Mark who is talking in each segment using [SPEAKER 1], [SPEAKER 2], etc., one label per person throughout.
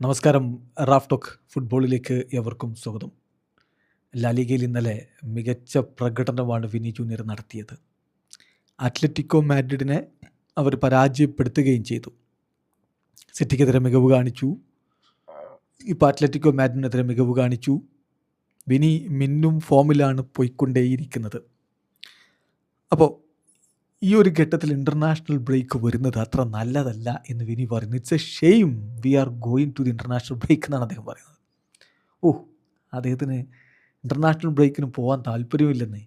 [SPEAKER 1] നമസ്കാരം. Raf talk ഫുട്ബോളിലേക്ക് എവർക്കും സ്വാഗതം. ലാലിഗയിൽ ഇന്നലെ മികച്ച പ്രകടനമാണ് വിനി ജൂനിയർ നടത്തിയത്. അത്ലറ്റിക്കോ മാഡ്രിഡിനെ അവർ പരാജയപ്പെടുത്തുകയും ചെയ്തു. സിറ്റിക്കെതിരെ മികവ് കാണിച്ചു. ഇപ്പോൾ അത്ലറ്റിക്കോ മാഡ്രിഡിനെതിരെ മികവ് കാണിച്ചു. വിനി മിന്നും ഫോമിലാണ് പോയിക്കൊണ്ടേയിരിക്കുന്നത്. അപ്പോൾ ഈ ഒരു ഘട്ടത്തിൽ ഇൻ്റർനാഷണൽ ബ്രേക്ക് വരുന്നത് അത്ര നല്ലതല്ല എന്ന് വിനി പറയുന്നു. It's a shame we are going to the international break എന്നാണ് അദ്ദേഹം പറയുന്നത്. അദ്ദേഹത്തിന് ഇൻ്റർനാഷണൽ ബ്രേക്കിന് പോകാൻ താല്പര്യമില്ലെന്നേ.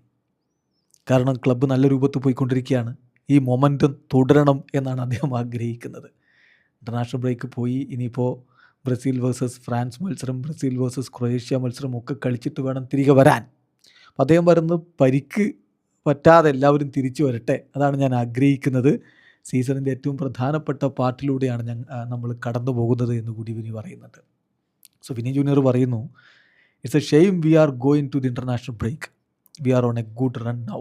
[SPEAKER 1] കാരണം ക്ലബ്ബ് നല്ല രൂപത്തിൽ പോയിക്കൊണ്ടിരിക്കുകയാണ്. ഈ മൊമെൻറ്റം തുടരണം എന്നാണ് അദ്ദേഹം ആഗ്രഹിക്കുന്നത്. ഇൻ്റർനാഷണൽ ബ്രേക്ക് പോയി ഇനിയിപ്പോൾ ബ്രസീൽ വേഴ്സസ് ഫ്രാൻസ് മത്സരം, ബ്രസീൽ വേഴ്സസ് ക്രൊയേഷ്യ മത്സരം ഒക്കെ കളിച്ചിട്ട് വേണം തിരികെ വരാൻ. അപ്പോൾ അദ്ദേഹം പറയുന്നത് പരിക്ക് പറ്റാതെ എല്ലാവരും തിരിച്ചു വരട്ടെ, അതാണ് ഞാൻ ആഗ്രഹിക്കുന്നത്. സീസണിൻ്റെ ഏറ്റവും പ്രധാനപ്പെട്ട പാർട്ടിലൂടെയാണ് നമ്മൾ കടന്നു പോകുന്നത് എന്ന് കൂടി വിനി പറയുന്നുണ്ട്. സോ വിനി ജൂനിയർ പറയുന്നു, it's a shame we are going to the international break, we are on a good run now.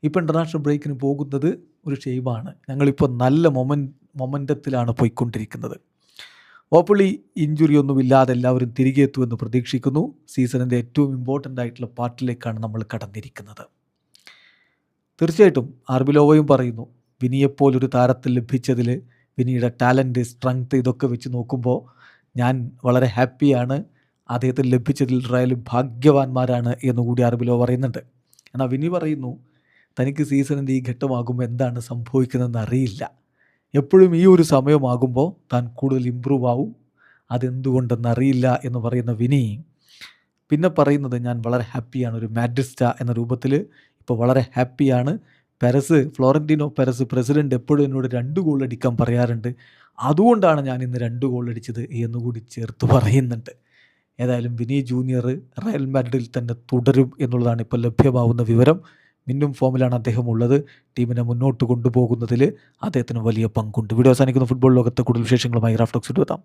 [SPEAKER 1] ഇപ്പോൾ ഇൻ്റർനാഷണൽ ബ്രേക്കിന് പോകുന്നത് ഒരു ഷെയിമാണ്. ഞങ്ങളിപ്പോൾ നല്ല മൊമെൻറ്റത്തിലാണ് പോയിക്കൊണ്ടിരിക്കുന്നത്. ഹോപ്പ്ഫുള്ളി ഇഞ്ചുറി ഒന്നുമില്ലാതെ എല്ലാവരും തിരികെ എത്തുമെന്ന് പ്രതീക്ഷിക്കുന്നു. സീസണിൻ്റെ ഏറ്റവും ഇമ്പോർട്ടൻ്റ് ആയിട്ടുള്ള പാർട്ടിലേക്കാണ് നമ്മൾ കടന്നിരിക്കുന്നത്. തീർച്ചയായിട്ടും ആർബിലോവയും പറയുന്നു, വിനിയെപ്പോലൊരു താരത്തിൽ ലഭിച്ചതിൽ, വിനിയുടെ ടാലൻറ്റ്, സ്ട്രെങ്ത് ഇതൊക്കെ വെച്ച് നോക്കുമ്പോൾ ഞാൻ വളരെ ഹാപ്പിയാണ്. അദ്ദേഹത്തിന് ലഭിച്ചതിൽ റയൽ ഭാഗ്യവാന്മാരാണ് എന്നുകൂടി ആർബിലോ പറയുന്നുണ്ട്. എന്നാൽ വിനി പറയുന്നു, തനിക്ക് സീസണിൻ്റെ ഈ ഘട്ടമാകുമ്പോൾ എന്താണ് സംഭവിക്കുന്നതെന്ന് അറിയില്ല. എപ്പോഴും ഈ ഒരു സമയമാകുമ്പോൾ താൻ കൂടുതൽ ഇമ്പ്രൂവ് ആവും, അതെന്തുകൊണ്ടെന്നറിയില്ല എന്ന് പറയുന്ന വിനി പിന്നെ പറയുന്നത്, ഞാൻ വളരെ ഹാപ്പിയാണ്, ഒരു മാഡ്രിസ്റ്റ എന്ന രൂപത്തിൽ ഇപ്പോൾ വളരെ ഹാപ്പിയാണ്. ഫ്ലോറന്റീനോ പെരസ് പ്രസിഡൻ്റ് എപ്പോഴും എന്നോട് 2 ഗോൾ അടിക്കാൻ പറയാറുണ്ട്, അതുകൊണ്ടാണ് ഞാൻ ഇന്ന് 2 ഗോൾ അടിച്ചത് എന്നുകൂടി ചേർത്ത് പറയുന്നുണ്ട്. ഏതായാലും വിനി ജൂനിയർ റയൽ മാഡ്രിഡിൽ തന്നെ തുടരും എന്നുള്ളതാണ് ഇപ്പോൾ ലഭ്യമാവുന്ന വിവരം. മിന്നും ഫോമിലാണ് അദ്ദേഹം ഉള്ളത്. ടീമിനെ മുന്നോട്ട് കൊണ്ടുപോകുന്നതിൽ അദ്ദേഹത്തിന് വലിയ പങ്കുണ്ട്. വീഡിയോ അവസാനിക്കുന്ന ഫുട്ബോൾ ലോകത്തെ കൂടുതൽ വിശേഷങ്ങളുമായി റാഫ് ടോക്സ് എത്താം.